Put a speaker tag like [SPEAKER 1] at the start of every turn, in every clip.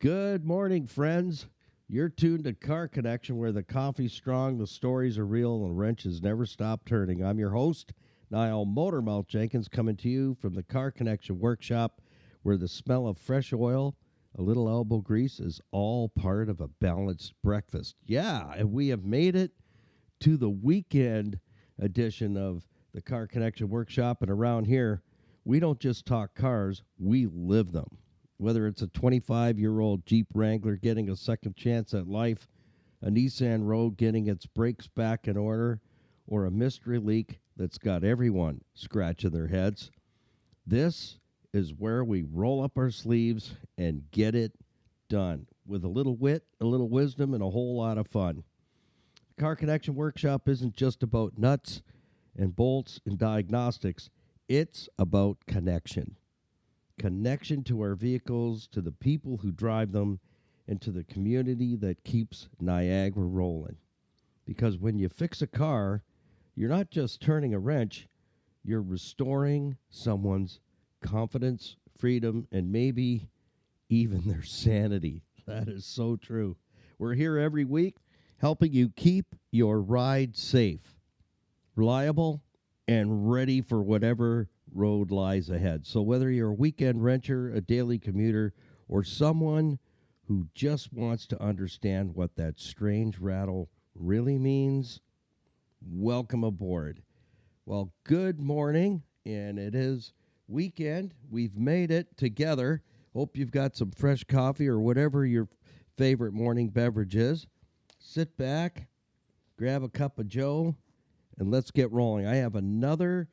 [SPEAKER 1] Good morning, friends. You're tuned to Car Connection, where the coffee's strong, the stories are real, and the wrenches never stop turning. I'm your host, Niall Motormouth Jenkins, coming to you from the Car Connection workshop, where the smell of fresh oil, a little elbow grease, is all part of a balanced breakfast. Yeah, and we have made it to the weekend edition of the Car Connection workshop, and around here, we don't just talk cars, we live them. Whether it's a 25-year-old Jeep Wrangler getting a second chance at life, a Nissan Rogue getting its brakes back in order, or a mystery leak that's got everyone scratching their heads, this is where we roll up our sleeves and get it done with a little wit, a little wisdom, and a whole lot of fun. Car Connection Workshop isn't just about nuts and bolts and diagnostics. It's about connection. Connection to our vehicles, to the people who drive them, and to the community that keeps Niagara rolling. Because when you fix a car, you're not just turning a wrench, you're restoring someone's confidence, freedom, and maybe even their sanity. That is so true. We're here every week helping you keep your ride safe, reliable, and ready for whatever road lies ahead. So whether you're a weekend renter, a daily commuter, or someone who just wants to understand what that strange rattle really means, welcome aboard. Well, good morning, and it is weekend. We've made it together. Hope you've got some fresh coffee or whatever your favorite morning beverage is. Sit back, grab a cup of Joe, and let's get rolling. I have another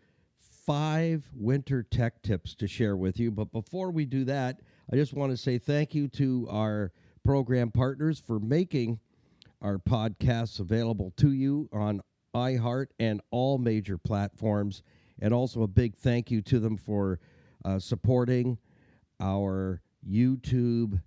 [SPEAKER 1] 5 winter tech tips to share with you. But before we do that, I just want to say thank you to our program partners for making our podcasts available to you on iHeart and all major platforms. And also a big thank you to them for supporting our YouTube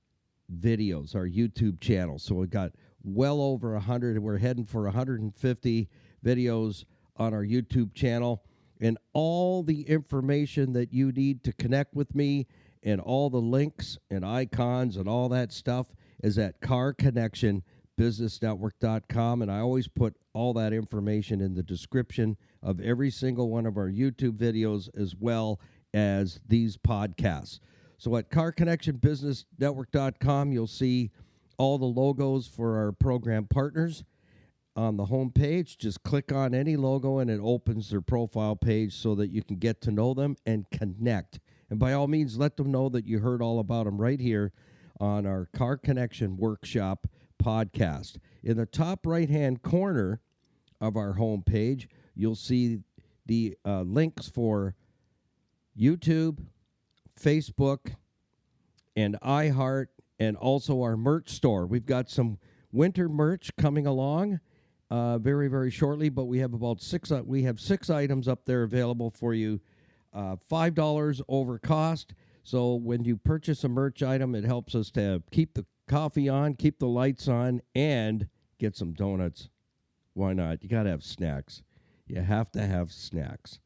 [SPEAKER 1] videos, our YouTube channel. So we've got well over 100. We're heading for 150 videos on our YouTube channel. And all the information that you need to connect with me and all the links and icons and all that stuff is at carconnectionbusinessnetwork.com. And I always put all that information in the description of every single one of our YouTube videos as well as these podcasts. So at carconnectionbusinessnetwork.com, you'll see all the logos for our program partners. On the home page, just click on any logo and it opens their profile page so that you can get to know them and connect. And by all means, let them know that you heard all about them right here on our Car Connection Workshop podcast. In the top right-hand corner of our home page, you'll see the links for YouTube, Facebook, and iHeart, and also our merch store. We've got some winter merch coming along very, very shortly, but we have about 6 items up there available for you, $5 over cost. So when you purchase a merch item, it helps us to keep the coffee on, keep the lights on, and get some donuts. Why not? You got to have snacks. You have to have snacks.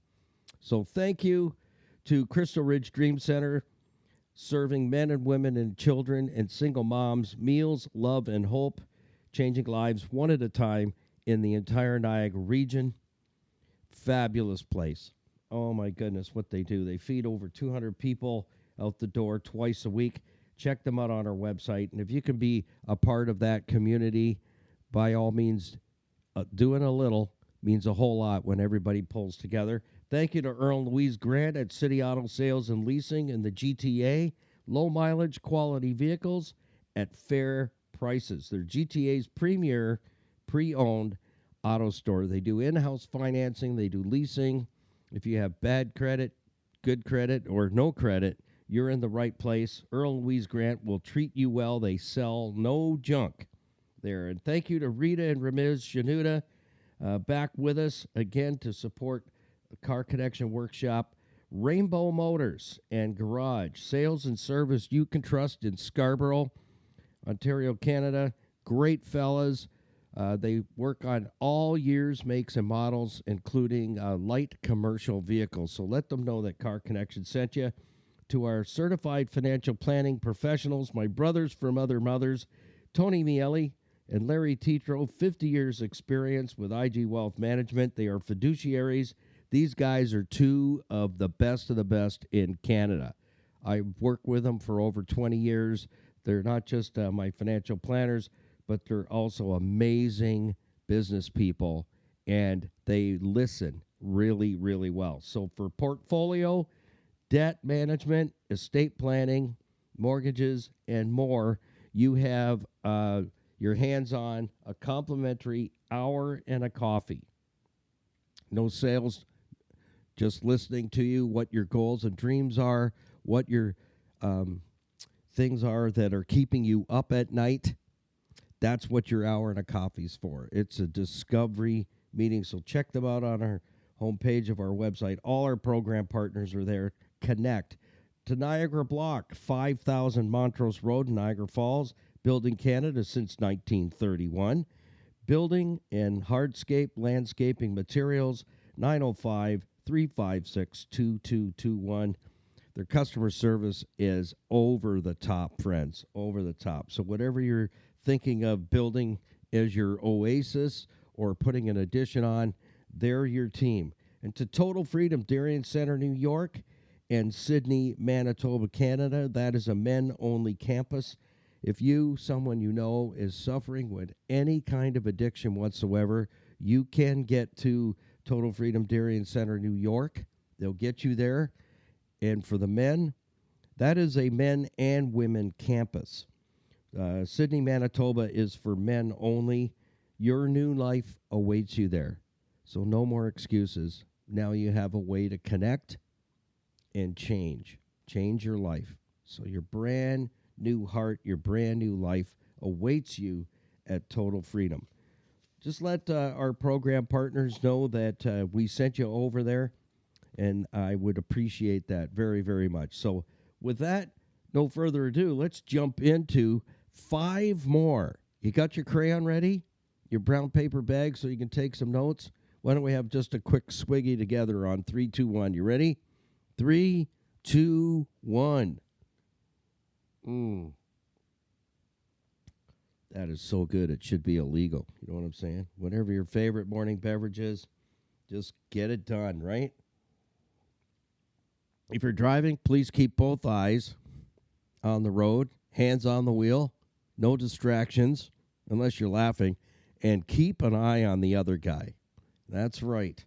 [SPEAKER 1] So thank you to Crystal Ridge Dream Center, serving men and women and children and single moms meals, love, and hope, changing lives one at a time in the entire Niagara region. Fabulous place. Oh, my goodness, what they do. They feed over 200 people out the door twice a week. Check them out on our website. And if you can be a part of that community, by all means, doing a little means a whole lot when everybody pulls together. Thank you to Earl and Louise Grant at City Auto Sales and Leasing in the GTA. Low mileage, quality vehicles at fair prices. They're GTA's premier pre-owned auto store. They do in-house financing. They do leasing. If you have bad credit, good credit, or no credit, you're in the right place. Earl and Louise Grant will treat you well. They sell no junk there. And thank you to Rita and Ramiz Shanuda, back with us again to support the Car Connection Workshop. Rainbow Motors and Garage, sales and service you can trust in Scarborough, Ontario, Canada. Great fellas. They work on all years, makes, and models, including light commercial vehicles. So let them know that Car Connection sent you. to our certified financial planning professionals, my brothers from other mothers, Tony Miele and Larry Tetro, 50 years experience with IG Wealth Management. They are fiduciaries. These guys are two of the best in Canada. I've worked with them for over 20 years. They're not just my financial planners, but they're also amazing business people, and they listen really, really well. So for portfolio, debt management, estate planning, mortgages, and more, you have your hands on a complimentary hour and a coffee. No sales, just listening to you, what your goals and dreams are, what your things are that are keeping you up at night. That's what your hour and a coffee is for. It's a discovery meeting, so check them out on our homepage of our website. All our program partners are there. Connect to Niagara Block, 5000 Montrose Road, Niagara Falls, building Canada since 1931. Building and hardscape landscaping materials, 905-356-2221. Their customer service is over the top, friends, over the top. So whatever you're thinking of building as your oasis or putting an addition on, they're your team. And to Total Freedom Darien Center, New York, and Sydney, Manitoba, Canada, that is a men-only campus. If you, someone you know, is suffering with any kind of addiction whatsoever, you can get to Total Freedom Darien Center, New York. They'll get you there. And for the men, that is a men and women campus. Sydney, Manitoba is for men only. Your new life awaits you there. So no more excuses. Now you have a way to connect and change your life. So your brand new heart, your brand new life awaits you at Total Freedom. Just let our program partners know that we sent you over there, and I would appreciate that very, very much. So with that, no further ado, let's jump into 5 more. You got your crayon ready? Your brown paper bag so you can take some notes? Why don't we have just a quick swiggy together on 3, 2, 1. You ready? 3, 2, 1. That is so good, it should be illegal. You know what I'm saying? Whatever your favorite morning beverage is, just get it done, right? If you're driving, please keep both eyes on the road, hands on the wheel, no distractions, unless you're laughing, and keep an eye on the other guy. That's right.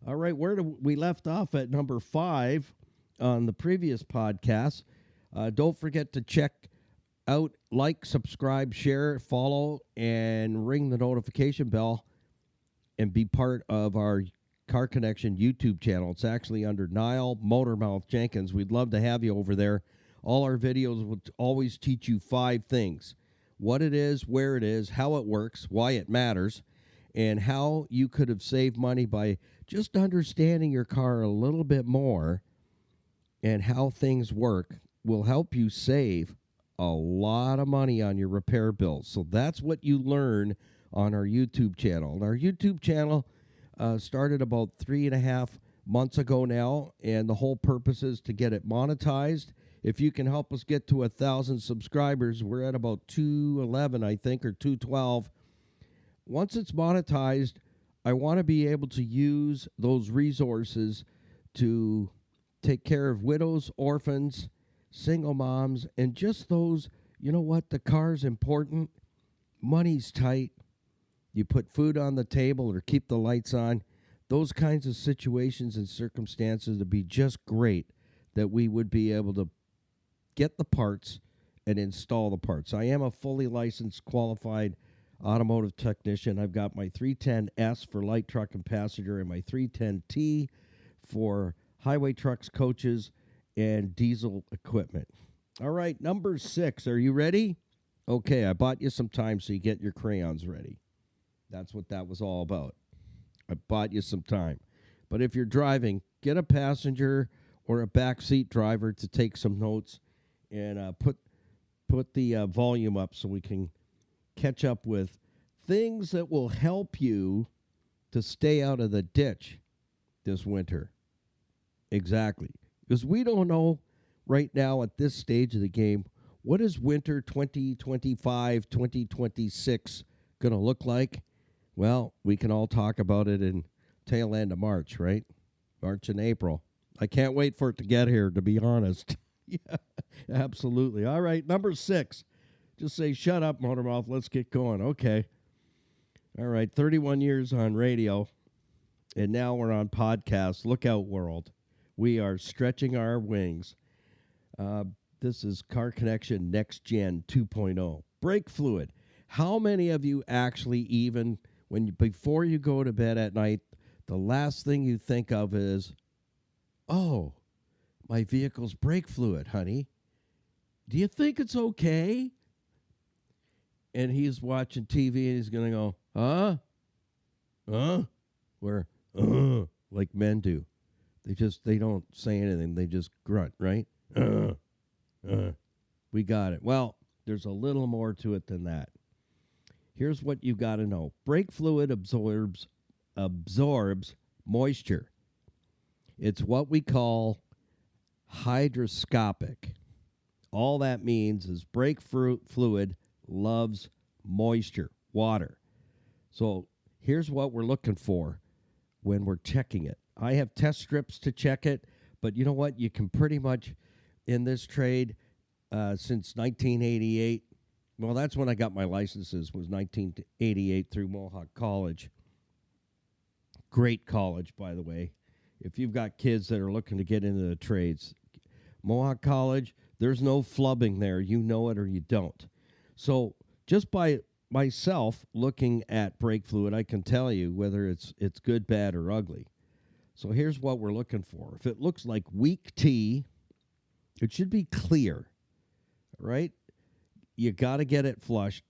[SPEAKER 1] All right, we left off at number 5 on the previous podcast. Don't forget to check out, like, subscribe, share, follow, and ring the notification bell and be part of our Car Connection YouTube channel. It's actually under Niall Motormouth Jenkins. We'd love to have you over there. All our videos will always teach you 5 things: what it is, where it is, how it works, why it matters, and how you could have saved money by just understanding your car a little bit more, and how things work will help you save a lot of money on your repair bills. So that's what you learn on our YouTube channel. And our YouTube channel started about 3.5 months ago now, and the whole purpose is to get it monetized. If you can help us get to 1,000 subscribers, we're at about 211, I think, or 212. Once it's monetized, I want to be able to use those resources to take care of widows, orphans, single moms, and just those, you know what, the car's important, money's tight, you put food on the table or keep the lights on, those kinds of situations and circumstances would be just great that we would be able to get the parts and install the parts. I am a fully licensed, qualified automotive technician. I've got my 310S for light truck and passenger and my 310T for highway trucks, coaches, and diesel equipment. All right, number 6. Are you ready? Okay, I bought you some time so you get your crayons ready. That's what that was all about. I bought you some time. But if you're driving, get a passenger or a backseat driver to take some notes and put the volume up so we can catch up with things that will help you to stay out of the ditch this winter. Exactly. Because we don't know right now at this stage of the game, what is winter 2025, 2026 going to look like? Well, we can all talk about it in tail end of March, right? March and April. I can't wait for it to get here, to be honest. Yeah, absolutely. All right, number 6. Just say, shut up, Motormouth. Let's get going. Okay. All right, 31 years on radio, and now we're on podcasts. Look out, world. We are stretching our wings. This is Car Connection Next Gen 2.0. Brake fluid. How many of you actually even, before you go to bed at night, the last thing you think of is, oh, my vehicle's brake fluid, honey. Do you think it's okay? And he's watching TV and he's going to go, huh? Huh? Where, like men do. They don't say anything. They just grunt, right? We got it. Well, there's a little more to it than that. Here's what you got to know. Brake fluid absorbs moisture. It's what we call hydroscopic. All that means is brake fluid loves moisture, water. So here's what we're looking for when we're checking it. I have test strips to check it, but you know what? You can pretty much, in this trade, since 1988, well, that's when I got my licenses, was 1988 through Mohawk College. Great college, by the way. If you've got kids that are looking to get into the trades, Mohawk College, there's no flubbing there. You know it or you don't. So just by myself looking at brake fluid, I can tell you whether it's good, bad, or ugly. So here's what we're looking for. If it looks like weak tea, it should be clear, right? You got to get it flushed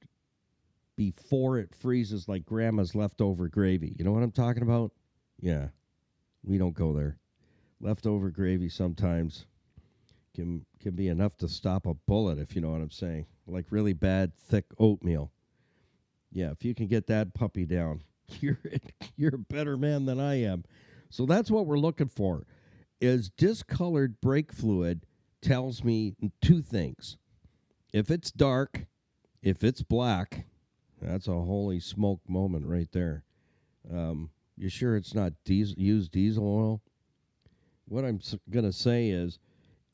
[SPEAKER 1] before it freezes like grandma's leftover gravy. You know what I'm talking about? Yeah, we don't go there. Leftover gravy sometimes can be enough to stop a bullet, if you know what I'm saying. Like really bad, thick oatmeal. Yeah, if you can get that puppy down, you're a better man than I am. So that's what we're looking for. Is discolored brake fluid tells me two things. If it's dark, if it's black, that's a holy smoke moment right there. You sure it's not used diesel oil? What I'm going to say is,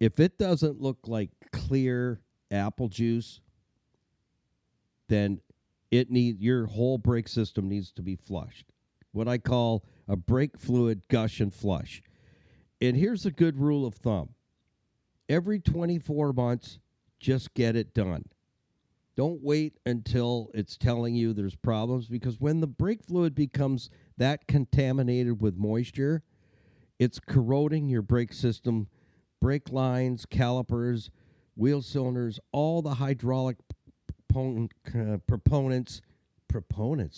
[SPEAKER 1] if it doesn't look like clear apple juice, then your whole brake system needs to be flushed. What I call a brake fluid gush and flush. And here's a good rule of thumb. Every 24 months, just get it done. Don't wait until it's telling you there's problems, because when the brake fluid becomes that contaminated with moisture, it's corroding your brake system, brake lines, calipers, wheel cylinders, all the hydraulic proponents,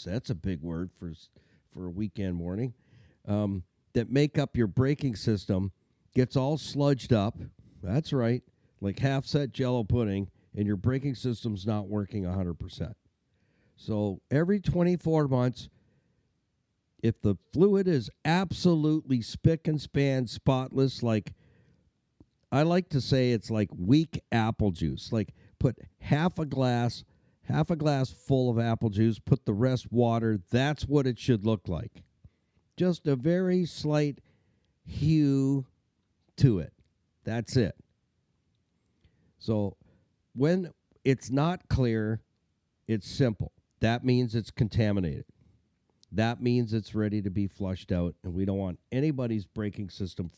[SPEAKER 1] that's a big word for a weekend morning, that make up your braking system, gets all sludged up. That's right, like half set Jell-O pudding, and your braking system's not working 100%. So every 24 months, if the fluid is absolutely spick and span spotless, like I like to say it's like weak apple juice, like put half a glass full of apple juice, put the rest water, that's what it should look like. Just a very slight hue to it. That's it. So when it's not clear, it's simple. That means it's contaminated. That means it's ready to be flushed out, and we don't want anybody's braking system,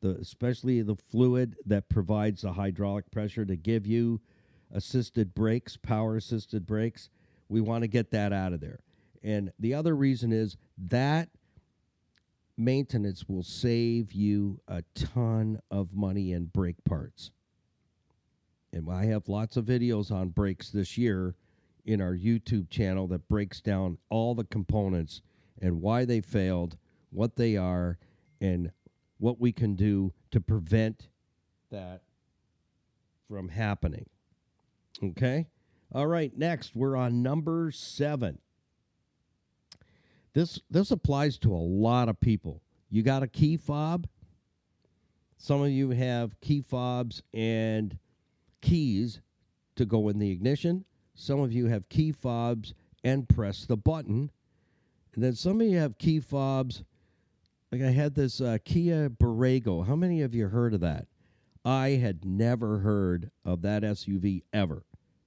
[SPEAKER 1] especially the fluid that provides the hydraulic pressure to give you assisted brakes, power-assisted brakes. We want to get that out of there. And the other reason is that maintenance will save you a ton of money in brake parts. And I have lots of videos on brakes this year in our YouTube channel that breaks down all the components and why they failed, what they are, and what we can do to prevent that from happening. Okay? All right, next, we're on number 7. This applies to a lot of people. You got a key fob? Some of you have key fobs and keys to go in the ignition. Some of you have key fobs and press the button. And then some of you have key fobs. Like I had this Kia Borrego. How many of you heard of that? I had never heard of that SUV ever.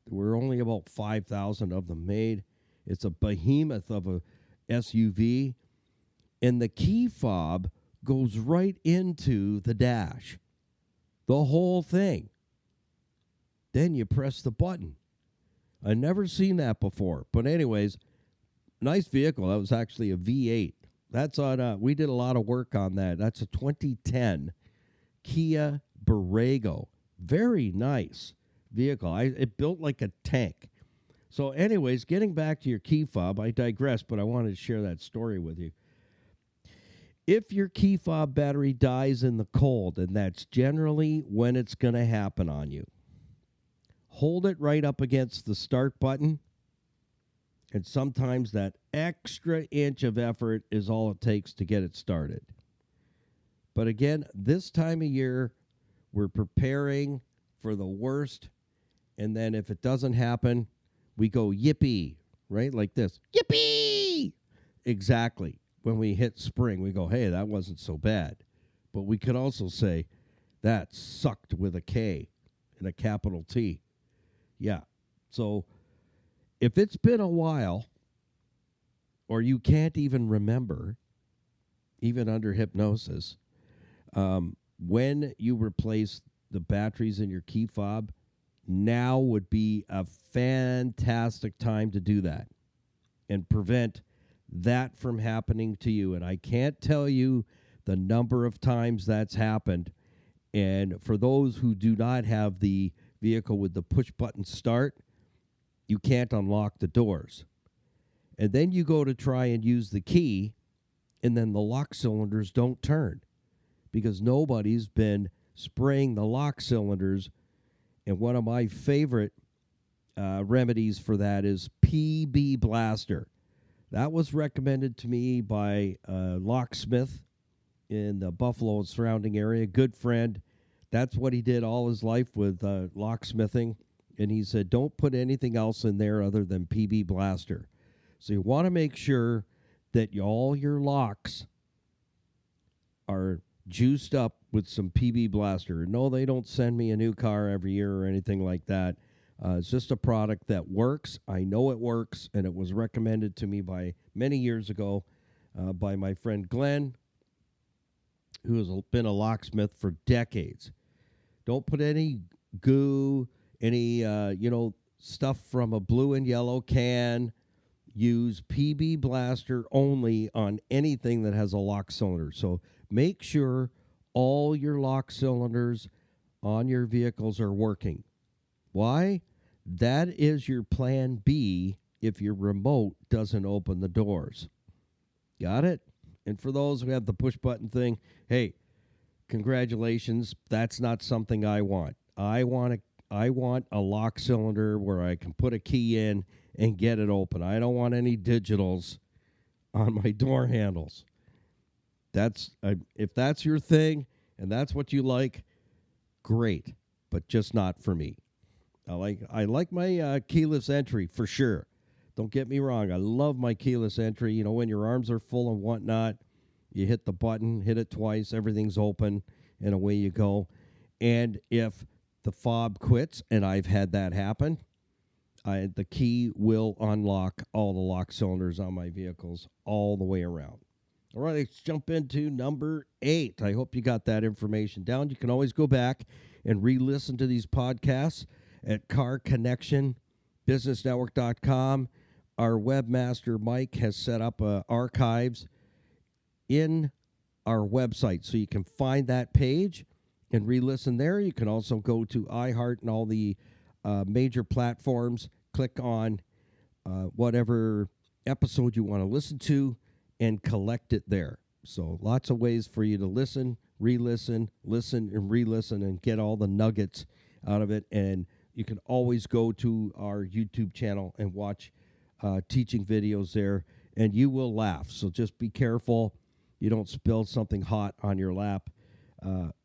[SPEAKER 1] There were only about 5,000 of them made. It's a behemoth of a SUV. And the key fob goes right into the dash. The whole thing. Then you press the button. I've never seen that before. But anyways, nice vehicle. That was actually a V8. That's on. We did a lot of work on that. That's a 2010 Kia Borrego. Very nice vehicle. It built like a tank. So anyways, getting back to your key fob, I digress, but I wanted to share that story with you. If your key fob battery dies in the cold, and that's generally when it's going to happen on you, hold it right up against the start button, and sometimes that extra inch of effort is all it takes to get it started. But again, this time of year, we're preparing for the worst, and then if it doesn't happen, we go yippee, right? Like this, yippee! Exactly. When we hit spring, we go, hey, that wasn't so bad. But we could also say, that sucked with a K and a capital T. Yeah. So if it's been a while, or you can't even remember, even under hypnosis, when you replace the batteries in your key fob, now would be a fantastic time to do that and prevent that from happening to you. And I can't tell you the number of times that's happened. And for those who do not have the vehicle with the push button start, you can't unlock the doors. And then you go to try and use the key, and then the lock cylinders don't turn because nobody's been spraying the lock cylinders. And one of my favorite remedies for that is PB Blaster. That was recommended to me by a locksmith in the Buffalo and surrounding area, good friend. That's what he did all his life with locksmithing. And he said, don't put anything else in there other than PB Blaster. So you want to make sure that all your locks are juiced up with some PB Blaster. No, they don't send me a new car every year or anything like that. It's just a product that works. I know it works, and it was recommended to me by many years ago by my friend Glenn, who has been a locksmith for decades. Don't put any goo, any stuff from a blue and yellow can. Use PB Blaster only on anything that has a lock cylinder. So make sure all your lock cylinders on your vehicles are working. Why? That is your plan B if your remote doesn't open the doors. Got it? And for those who have the push button thing, hey, congratulations. That's not something I want. I want a lock cylinder where I can put a key in and get it open. I don't want any digitals on my door handles. If that's your thing and that's what you like, great, but just not for me. I like my keyless entry for sure. Don't get me wrong. I love my keyless entry. You know, when your arms are full and whatnot, you hit the button, hit it twice, everything's open, and away you go. And if the fob quits, and I've had that happen, the key will unlock all the lock cylinders on my vehicles all the way around. All right, let's jump into number 8. I hope you got that information down. You can always go back and re-listen to these podcasts at carconnectionbusinessnetwork.com. Our webmaster, Mike, has set up archives in our website, so you can find that page and re-listen there. You can also go to iHeart and all the major platforms, click on whatever episode you want to listen to, and collect it there. So lots of ways for you to listen, re-listen, listen, and re-listen, and get all the nuggets out of it. And you can always go to our YouTube channel and watch teaching videos there, and you will laugh. So just be careful you don't spill something hot on your lap.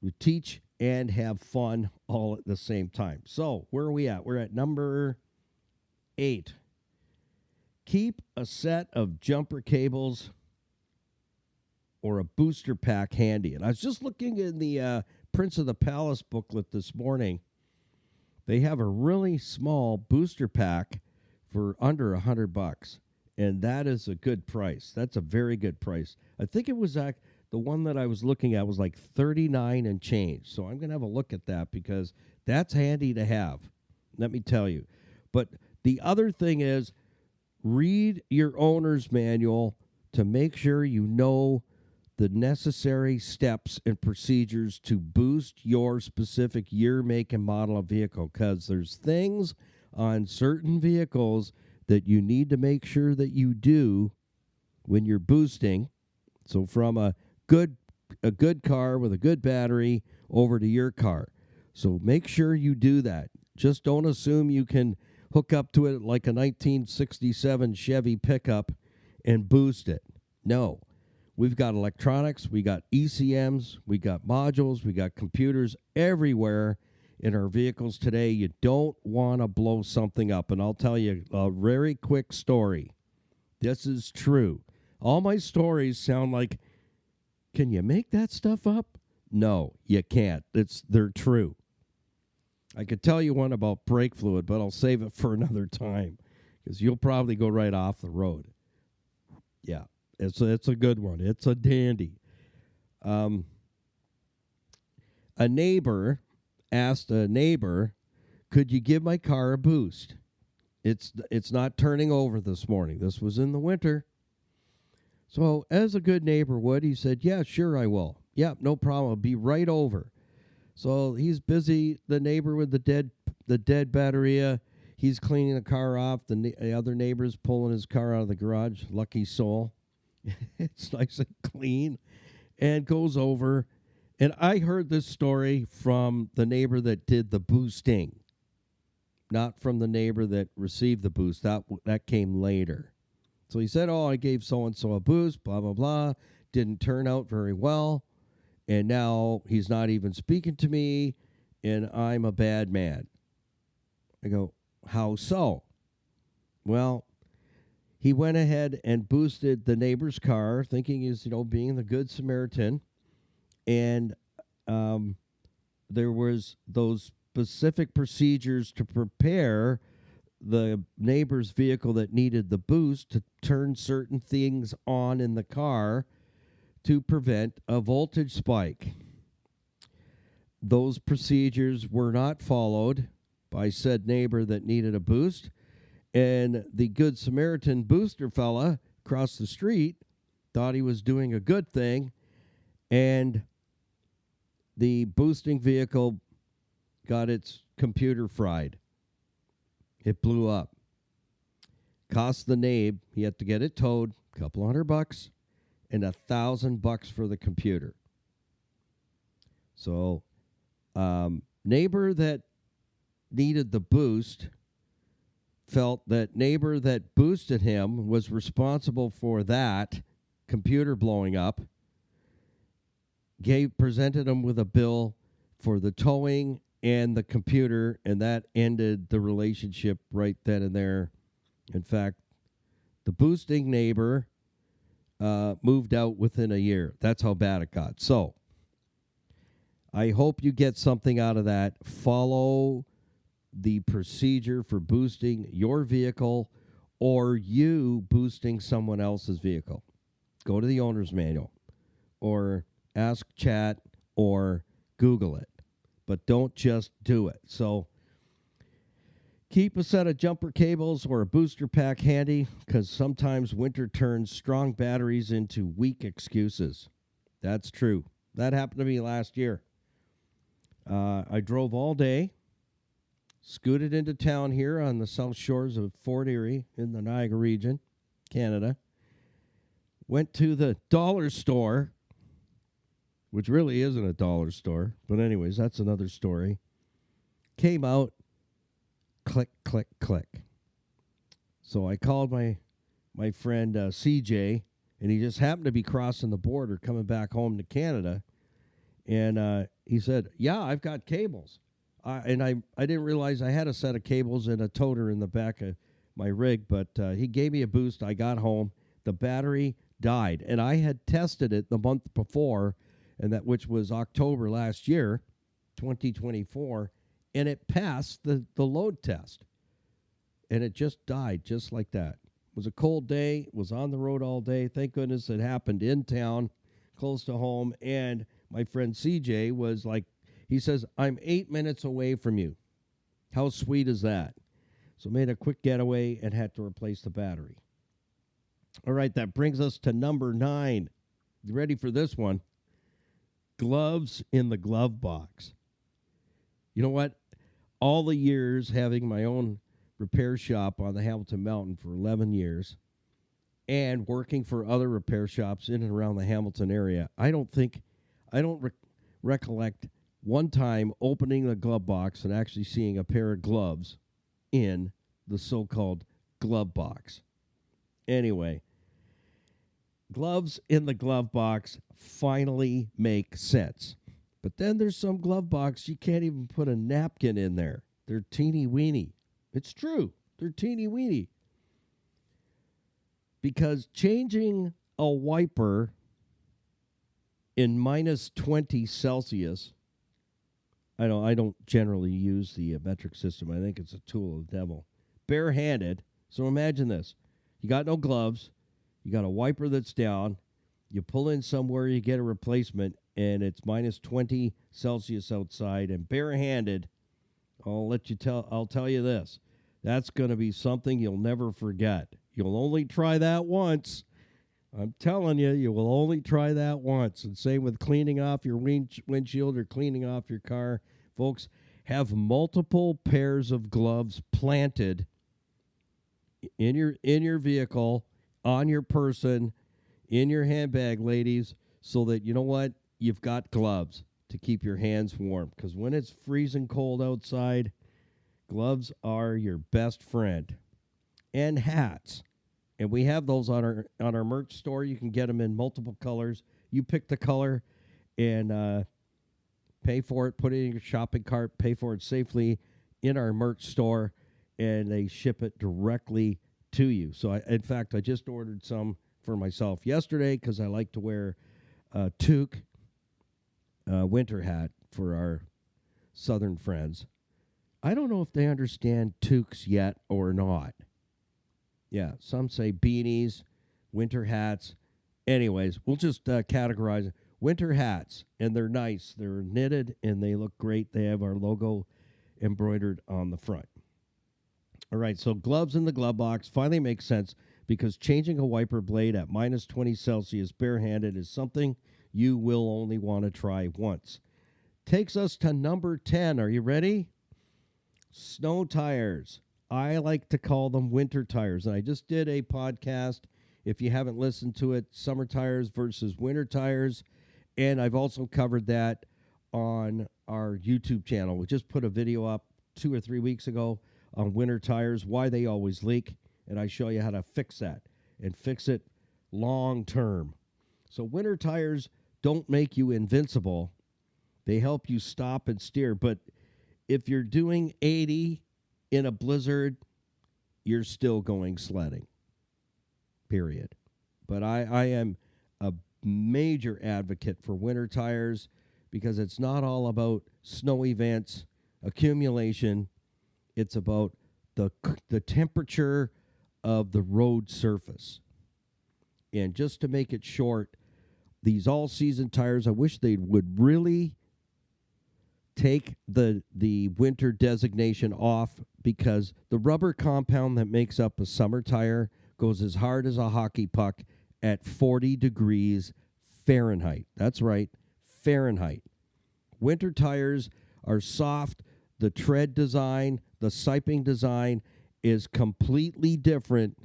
[SPEAKER 1] We teach and have fun all at the same time. So, where are we at? We're at number 8. Keep a set of jumper cables or a booster pack handy. And I was just looking in the Prince of the Palace booklet this morning. They have a really small booster pack for under $100, and that is a good price. That's a very good price. I think it was the one that I was looking at was like $39 and change. So I'm going to have a look at that because that's handy to have. Let me tell you. But the other thing is, read your owner's manual to make sure you know the necessary steps and procedures to boost your specific year, make, and model of vehicle, because there's things on certain vehicles that you need to make sure that you do when you're boosting. So from a good car with a good battery over to your car. So make sure you do that. Just don't assume you can hook up to it like a 1967 Chevy pickup and boost it. No. We've got electronics, we got ECMs, we got modules, we got computers everywhere in our vehicles today. You don't want to blow something up. And I'll tell you a very quick story. This is true. All my stories sound like, can you make that stuff up? No, you can't. They're true. I could tell you one about brake fluid, but I'll save it for another time because you'll probably go right off the road. Yeah. It's a good one. It's a dandy. A neighbor asked a neighbor, could you give my car a boost? It's not turning over this morning. This was in the winter. So as a good neighbor would, he said, yeah, sure I will. Yeah, no problem. I'll be right over. So he's busy, the neighbor with the dead batteria. He's cleaning the car off. The other neighbor's pulling his car out of the garage. Lucky soul. It's nice and clean, and goes over. And I heard this story from the neighbor that did the boosting, not from the neighbor that received the boost. That came later. So he said, oh, I gave so-and-so a boost, blah, blah, blah. Didn't turn out very well. And now he's not even speaking to me, and I'm a bad man. I go, how so? Well, he went ahead and boosted the neighbor's car, thinking he's, being the good Samaritan. And there was those specific procedures to prepare the neighbor's vehicle that needed the boost to turn certain things on in the car to prevent a voltage spike. Those procedures were not followed by said neighbor that needed a boost. And the Good Samaritan booster fella across the street thought he was doing a good thing, and the boosting vehicle got its computer fried. It blew up. Cost the neighbor, he had to get it towed, a couple $100, and $1,000 for the computer. So, neighbor that needed the boost felt that neighbor that boosted him was responsible for that computer blowing up, presented him with a bill for the towing and the computer, and that ended the relationship right then and there. In fact, the boosting neighbor moved out within a year. That's how bad it got. So I hope you get something out of that. Follow the procedure for boosting your vehicle or you boosting someone else's vehicle. Go to the owner's manual or ask chat or Google it, but don't just do it. So keep a set of jumper cables or a booster pack handy, because sometimes winter turns strong batteries into weak excuses. That's true. That happened to me last year. I drove all day, scooted into town here on the south shores of Fort Erie in the Niagara region, Canada. Went to the dollar store, which really isn't a dollar store. But anyways, that's another story. Came out, click, click, click. So I called my friend CJ, and he just happened to be crossing the border coming back home to Canada. And he said, yeah, I've got cables. I didn't realize I had a set of cables and a toter in the back of my rig, but he gave me a boost. I got home. The battery died, and I had tested it the month before, which was October last year, 2024, and it passed the load test, and it just died just like that. It was a cold day, was on the road all day. Thank goodness it happened in town, close to home, and my friend CJ was like, he says, I'm 8 minutes away from you. How sweet is that? So made a quick getaway and had to replace the battery. All right, that brings us to number 9. You ready for this one? Gloves in the glove box. You know what? All the years having my own repair shop on the Hamilton Mountain for 11 years and working for other repair shops in and around the Hamilton area, I don't recollect one time opening the glove box and actually seeing a pair of gloves in the so-called glove box. Anyway, gloves in the glove box finally make sense. But then there's some glove box you can't even put a napkin in there. They're teeny weeny. It's true. They're teeny weeny. Because changing a wiper in minus 20 Celsius, I don't generally use the metric system. I think it's a tool of the devil. Barehanded. So imagine this. You got no gloves. You got a wiper that's down. You pull in somewhere, you get a replacement, and it's minus 20 Celsius outside. And barehanded, I'll tell you this. That's going to be something you'll never forget. You'll only try that once. I'm telling you, you will only try that once. And same with cleaning off your windshield or cleaning off your car. Folks, have multiple pairs of gloves planted in your vehicle, on your person, in your handbag, ladies, so that, you know what, you've got gloves to keep your hands warm. Because when it's freezing cold outside, gloves are your best friend. And hats. And we have those on our merch store. You can get them in multiple colors. You pick the color and pay for it, put it in your shopping cart, pay for it safely in our merch store, and they ship it directly to you. So, in fact, I just ordered some for myself yesterday because I like to wear a toque winter hat for our southern friends. I don't know if they understand toques yet or not. Yeah, some say beanies, winter hats. Anyways, we'll just categorize it. Winter hats, and they're nice. They're knitted, and they look great. They have our logo embroidered on the front. All right, so gloves in the glove box finally makes sense because changing a wiper blade at minus 20 Celsius barehanded is something you will only want to try once. Takes us to number 10. Are you ready? Snow tires. I like to call them winter tires. And I just did a podcast, if you haven't listened to it, summer tires versus winter tires. And I've also covered that on our YouTube channel. We just put a video up 2 or 3 weeks ago on winter tires, why they always leak. And I show you how to fix that and fix it long term. So winter tires don't make you invincible. They help you stop and steer. But if you're doing 80 in a blizzard, you're still going sledding, period. But I am a major advocate for winter tires because it's not all about snow events, accumulation. It's about the temperature of the road surface. And just to make it short, these all-season tires, I wish they would really take the winter designation off because the rubber compound that makes up a summer tire goes as hard as a hockey puck at 40 degrees Fahrenheit. That's right, Fahrenheit. Winter tires are soft. The tread design, the siping design is completely different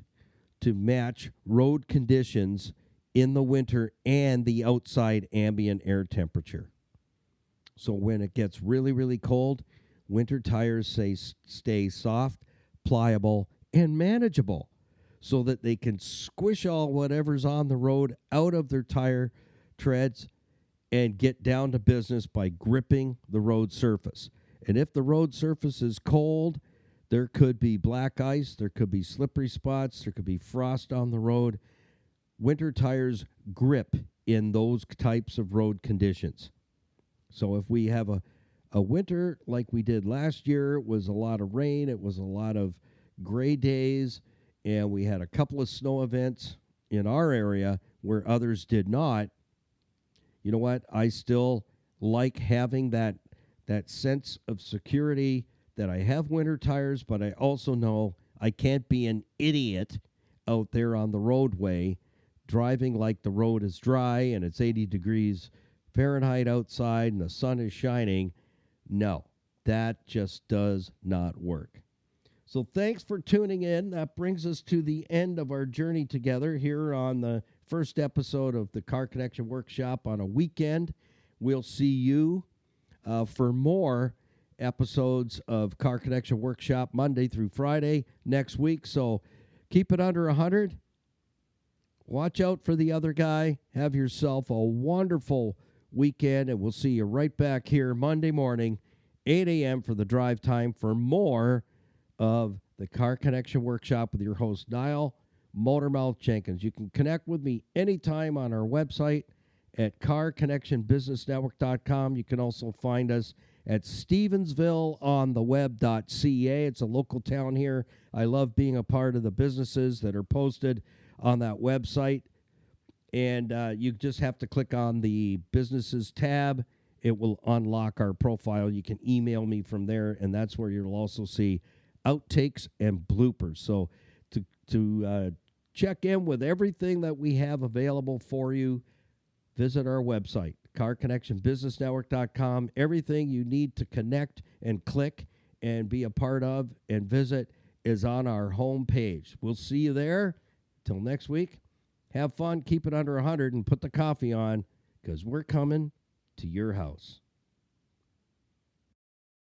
[SPEAKER 1] to match road conditions in the winter and the outside ambient air temperature. So when it gets really, really cold, winter tires stay soft, pliable, and manageable so that they can squish all whatever's on the road out of their tire treads and get down to business by gripping the road surface. And if the road surface is cold, there could be black ice, there could be slippery spots, there could be frost on the road. Winter tires grip in those types of road conditions. So if we have a winter like we did last year, it was a lot of rain, it was a lot of gray days, and we had a couple of snow events in our area where others did not. You know what? I still like having that sense of security that I have winter tires, but I also know I can't be an idiot out there on the roadway driving like the road is dry and it's 80 degrees Fahrenheit outside and the sun is shining. No, that just does not work. So thanks for tuning in. That brings us to the end of our journey together here on the first episode of the Car Connection Workshop on a weekend. We'll see you for more episodes of Car Connection Workshop Monday through Friday next week. So keep it under 100. Watch out for the other guy. Have yourself a wonderful weekend, and we'll see you right back here Monday morning, 8 a.m. for the drive time for more of the Car Connection Workshop with your host, Niall Motormouth Jenkins. You can connect with me anytime on our website at carconnectionbusinessnetwork.com. You can also find us at Stevensvilleontheweb.ca. It's a local town here. I love being a part of the businesses that are posted on that website. And you just have to click on the businesses tab. It will unlock our profile. You can email me from there, and that's where you'll also see outtakes and bloopers. So to check in with everything that we have available for you, visit our website, carconnectionbusinessnetwork.com. Everything you need to connect and click and be a part of and visit is on our home page. We'll see you there. Till next week, have fun, keep it under 100, and put the coffee on, because we're coming to your house.